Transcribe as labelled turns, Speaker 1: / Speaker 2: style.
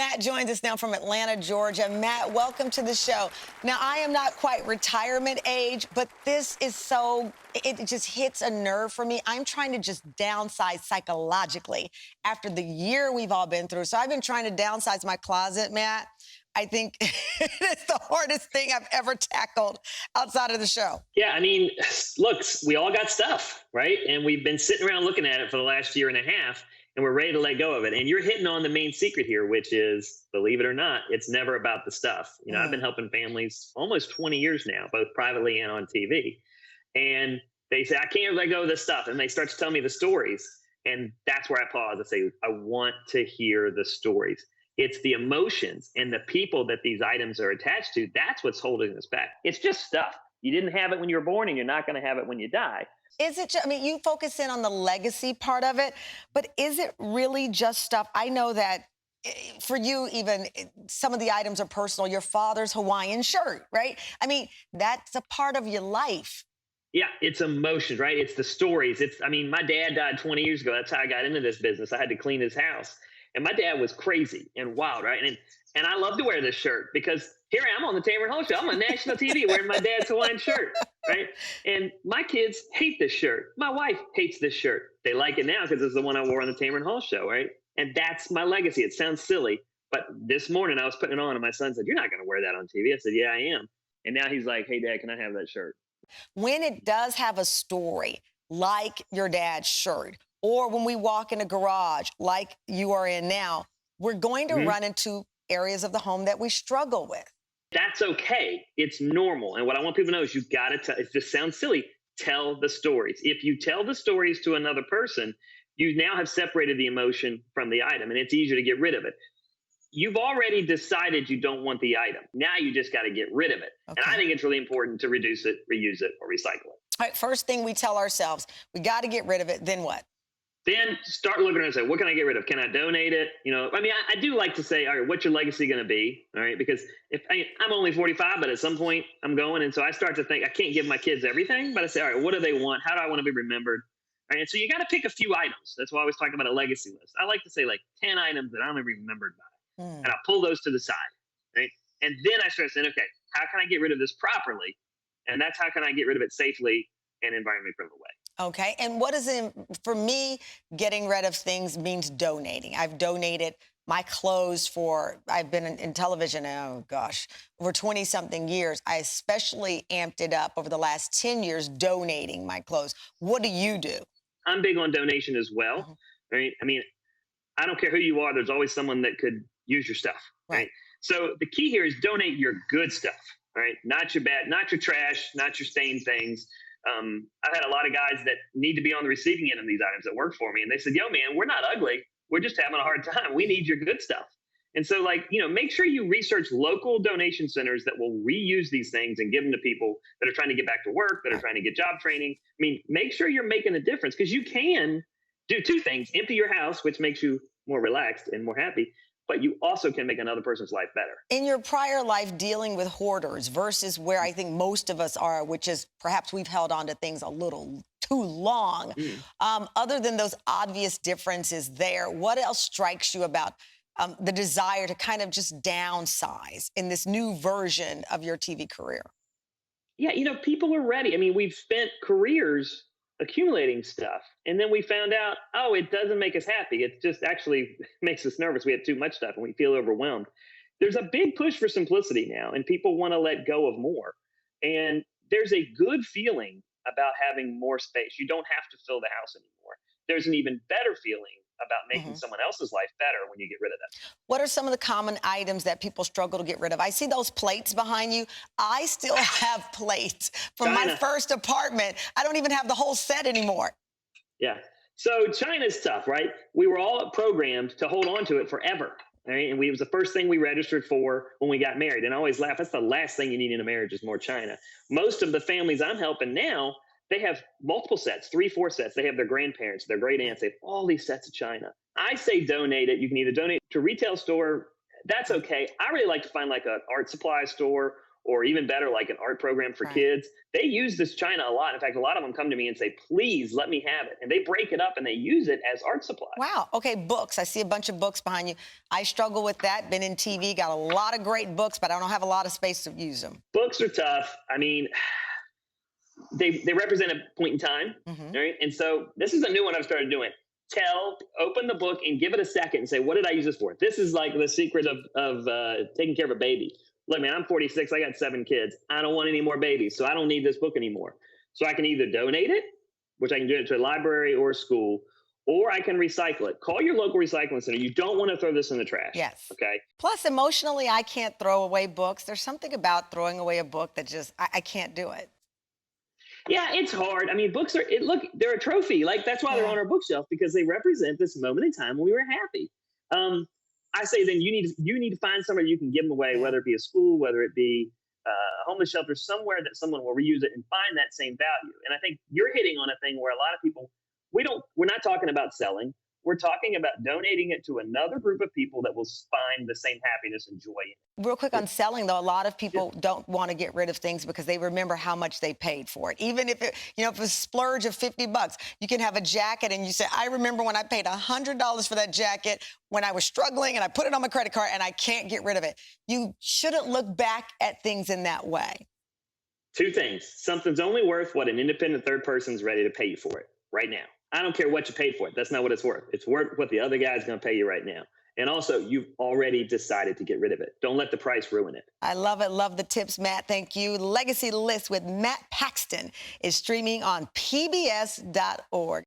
Speaker 1: Matt joins us now from Atlanta, Georgia. Matt, welcome to the show. Now, I am not quite retirement age, but this is it just hits a nerve for me. I'm trying to just downsize psychologically after the year we've all been through. So I've been trying to downsize my closet, Matt. I think it's the hardest thing I've ever tackled outside of the show.
Speaker 2: Yeah, I mean, look, we all got stuff, right? And we've been sitting around looking at it for the last year and a half, and we're ready to let go of it. And you're hitting on the main secret here, which is, believe it or not, it's never about the stuff. I've been helping families almost 20 years now, both privately and on TV. And they say, I can't let go of this stuff. And they start to tell me the stories. And that's where I pause and say, I want to hear the stories. It's the emotions and the people that these items are attached to. That's what's holding us back. It's just stuff. You didn't have it when you were born, and you're not going to have it when you die.
Speaker 1: Is it, I mean, you focus in on the legacy part of it, but is it really just stuff? I know that for you, even some of the items are personal. Your father's Hawaiian shirt, right? I mean, that's a part of your life.
Speaker 2: Yeah, it's emotions, right? It's the stories. My dad died 20 years ago. That's how I got into this business. I had to clean his house. And my dad was crazy and wild, right? And I love to wear this shirt because here I am on the Tamron Hall show. I'm on national TV wearing my dad's Hawaiian shirt, right? And my kids hate this shirt. My wife hates this shirt. They like it now because it's the one I wore on the Tamron Hall show, right? And that's my legacy. It sounds silly, but this morning I was putting it on and my son said, "You're not going to wear that on TV." I said, "Yeah, I am." And now he's like, "Hey, Dad, can I have that shirt?"
Speaker 1: When it does have a story, like your dad's shirt, or when we walk in a garage like you are in now, we're going to run into areas of the home that we struggle with.
Speaker 2: That's okay. It's normal. And what I want people to know is you've got to tell, it just sounds silly, tell the stories. If you tell the stories to another person, you now have separated the emotion from the item, and it's easier to get rid of it. You've already decided you don't want the item. Now you just got to get rid of it. Okay. And I think it's really important to reduce it, reuse it, or recycle it.
Speaker 1: All right, first thing we tell ourselves, we got to get rid of it. Then what?
Speaker 2: Then start looking around and say, what can I get rid of? Can I donate it? I do like to say, all right, what's your legacy going to be? All right, because I'm only 45, but at some point I'm going. And so I start to think I can't give my kids everything, but I say, all right, what do they want? How do I want to be remembered? All right, and so you got to pick a few items. That's why I always talk about a legacy list. I like to say like 10 items that I'm going to be remembered by. And I pull those to the side, right? And then I start saying, okay, how can I get rid of this properly? And that's how can I get rid of it safely and environmentally friendly way.
Speaker 1: Okay, and what is it, for me, getting rid of things means donating. I've donated my clothes I've been in television, oh gosh, over 20-something years. I especially amped it up over the last 10 years donating my clothes. What do you do?
Speaker 2: I'm big on donation as well, right? I don't care who you are, there's always someone that could use your stuff, right? So the key here is donate your good stuff, right? Not your bad, not your trash, not your stained things. I've had a lot of guys that need to be on the receiving end of these items that work for me. And they said, yo, man, we're not ugly. We're just having a hard time. We need your good stuff. And so make sure you research local donation centers that will reuse these things and give them to people that are trying to get back to work, that are trying to get job training. Make sure you're making a difference because you can do two things: empty your house, which makes you more relaxed and more happy, but you also can make another person's life better.
Speaker 1: In your prior life dealing with hoarders versus where I think most of us are, which is perhaps we've held on to things a little too long, other than those obvious differences there, what else strikes you about the desire to kind of just downsize in this new version of your TV career?
Speaker 2: Yeah, people are ready. We've spent careers accumulating stuff, and then we found out, oh, it doesn't make us happy. It just actually makes us nervous. We have too much stuff and we feel overwhelmed. There's a big push for simplicity now, and people want to let go of more. And there's a good feeling about having more space. You don't have to fill the house anymore. There's an even better feeling about making someone else's life better when you get rid of them.
Speaker 1: What are some of the common items that people struggle to get rid of? I see those plates behind you. I still have plates from my first apartment. I don't even have the whole set anymore.
Speaker 2: Yeah. So China's tough, right? We were all programmed to hold on to it forever. Right? And it was the first thing we registered for when we got married. And I always laugh, that's the last thing you need in a marriage is more China. Most of the families I'm helping now, they have multiple sets, 3, 4 sets. They have their grandparents, their great aunts. They have all these sets of China. I say donate it. You can either donate to a retail store. That's okay. I really like to find like an art supply store or even better, like an art program for
Speaker 1: Right.
Speaker 2: kids. They use this china a lot. In fact, a lot of them come to me and say, please let me have it. And they break it up and they use it as art supplies.
Speaker 1: Wow. Okay, books. I see a bunch of books behind you. I struggle with that. Been in TV, got a lot of great books, but I don't have a lot of space to use them.
Speaker 2: Books are tough. I mean, they represent a point in time, right? And so this is a new one I've started doing. Open the book and give it a second and say, what did I use this for? This is like the secret of taking care of a baby. Look, man, I'm 46. I got 7 kids. I don't want any more babies, so I don't need this book anymore. So I can either donate it, which I can do it to a library or a school, or I can recycle it. Call your local recycling center. You don't want to throw this in the trash.
Speaker 1: Yes.
Speaker 2: Okay.
Speaker 1: Plus, emotionally, I can't throw away books. There's something about throwing away a book that just, I can't do it.
Speaker 2: Yeah, it's hard. I mean, books look, they're a trophy. Like, that's why they're on our bookshelf, because they represent this moment in time when we were happy. I say then you need to find somewhere you can give them away, whether it be a school, whether it be a homeless shelter, somewhere that someone will reuse it and find that same value. And I think you're hitting on a thing where a lot of people, we're not talking about selling. We're talking about donating it to another group of people that will find the same happiness and joy in it.
Speaker 1: Real quick on selling, though, a lot of people don't want to get rid of things because they remember how much they paid for it. Even if it, if it's a splurge of $50, you can have a jacket and you say, I remember when I paid $100 for that jacket when I was struggling and I put it on my credit card and I can't get rid of it. You shouldn't look back at things in that way.
Speaker 2: 2 things. Something's only worth what an independent third person's ready to pay you for it right now. I don't care what you paid for it. That's not what it's worth. It's worth what the other guy's going to pay you right now. And also, you've already decided to get rid of it. Don't let the price ruin it.
Speaker 1: I love it. Love the tips, Matt. Thank you. Legacy List with Matt Paxton is streaming on PBS.org.